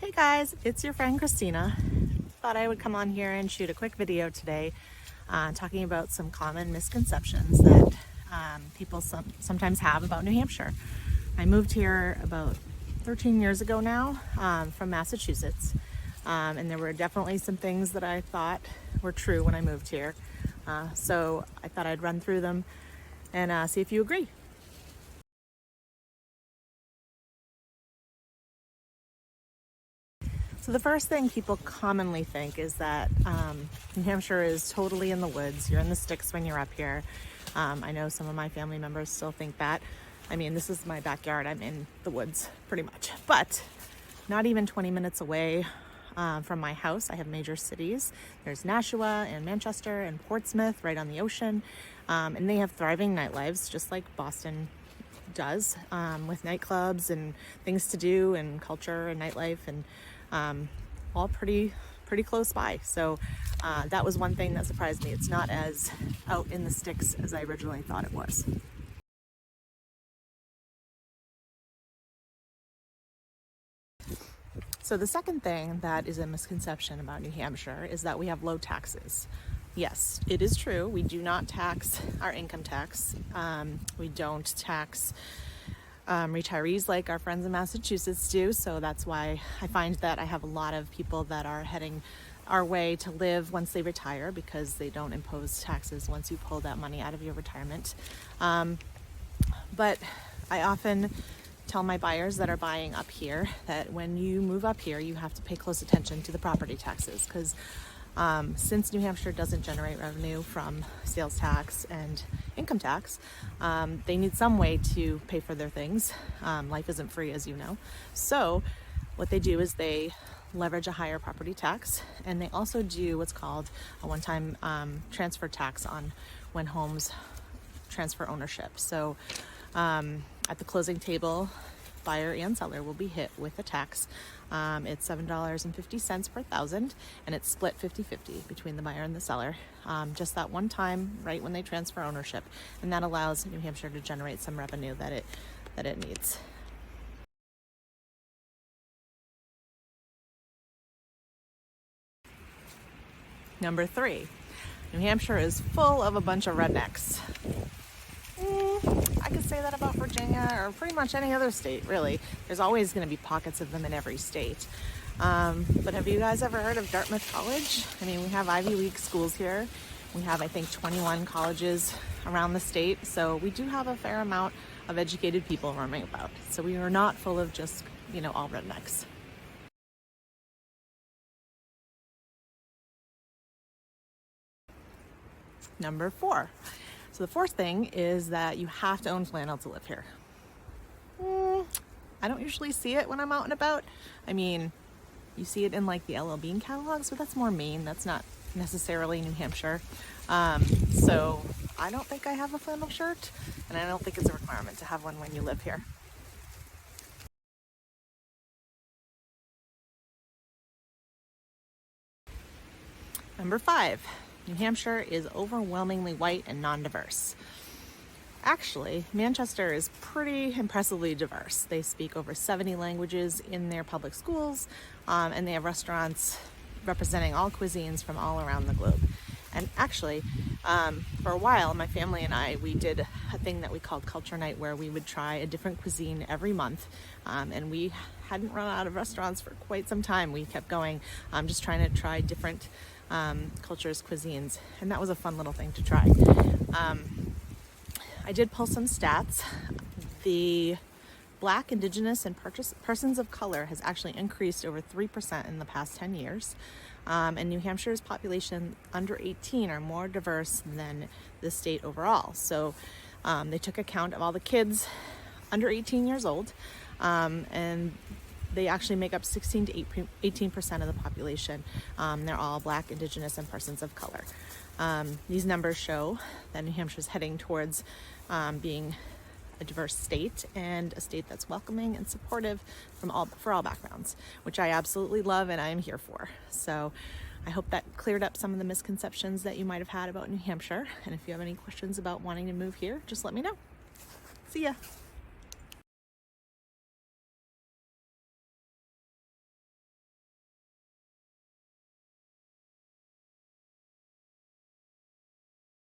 Hey guys, it's your friend Christina. Thought I would come on here and shoot a quick video today talking about some common misconceptions that people sometimes have about New Hampshire. I moved here about 13 years ago now from Massachusetts, and there were definitely some things that I thought were true when I moved here. So I thought I'd run through them and see if you agree. So the first thing people commonly think is that New Hampshire is totally in the woods. You're in the sticks when you're up here. I know some of my family members still think that. I mean, this is my backyard. I'm in the woods pretty much, but not even 20 minutes away from my house, I have major cities. There's Nashua and Manchester and Portsmouth right on the ocean. And they have thriving nightlives, just like Boston does, with nightclubs and things to do and culture and nightlife and all pretty close by. So that was one thing that surprised me. It's not as out in the sticks as I originally thought it was. So the second thing that is a misconception about New Hampshire is that we have low taxes. Yes, it is true. We do not tax our income tax. We don't tax retirees like our friends in Massachusetts do. So that's why I find that I have a lot of people that are heading our way to live once they retire, because they don't impose taxes once you pull that money out of your retirement. But I often tell my buyers that are buying up here that when you move up here, you have to pay close attention to the property taxes, because since New Hampshire doesn't generate revenue from sales tax and income tax, they need some way to pay for their things. Life isn't free, as you know. So what they do is they leverage a higher property tax, and they also do what's called a one-time transfer tax on when homes transfer ownership. So at the closing table, buyer and seller will be hit with a tax. It's $7.50 per thousand, and it's split 50-50 between the buyer and the seller. Just that one time, right when they transfer ownership, and that allows New Hampshire to generate some revenue that it needs. Number 3, New Hampshire is full of a bunch of rednecks. I could say that about Virginia or pretty much any other state, really. There's always going to be pockets of them in every state. But have you guys ever heard of Dartmouth College? I mean, we have Ivy League schools here. We have, I think, 21 colleges around the state. So we do have a fair amount of educated people roaming about. So we are not full of just, all rednecks. Number 4. So the fourth thing is that you have to own flannel to live here. I don't usually see it when I'm out and about. I mean, you see it in like the LL Bean catalogs, but that's more Maine. That's not necessarily New Hampshire. So I don't think I have a flannel shirt, and I don't think it's a requirement to have one when you live here. Number 5. New Hampshire is overwhelmingly white and non-diverse. Actually, Manchester is pretty impressively diverse. They speak over 70 languages in their public schools, and they have restaurants representing all cuisines from all around the globe. And actually, for a while, my family and I, we did a thing that we called Culture Night, where we would try a different cuisine every month, and we hadn't run out of restaurants for quite some time. We kept going, just trying to try different cultures, cuisines, and that was a fun little thing to try. I did pull some stats. The Black, Indigenous, and persons of color has actually increased over 3% in the past 10 years. And New Hampshire's population under 18 are more diverse than the state overall. So they took account of all the kids under 18 years old, and they actually make up 16 to 18% of the population. They're all Black, Indigenous, and persons of color. These numbers show that New Hampshire is heading towards being a diverse state, and a state that's welcoming and supportive for all backgrounds, which I absolutely love and I am here for. So I hope that cleared up some of the misconceptions that you might have had about New Hampshire. And if you have any questions about wanting to move here, just let me know. See ya.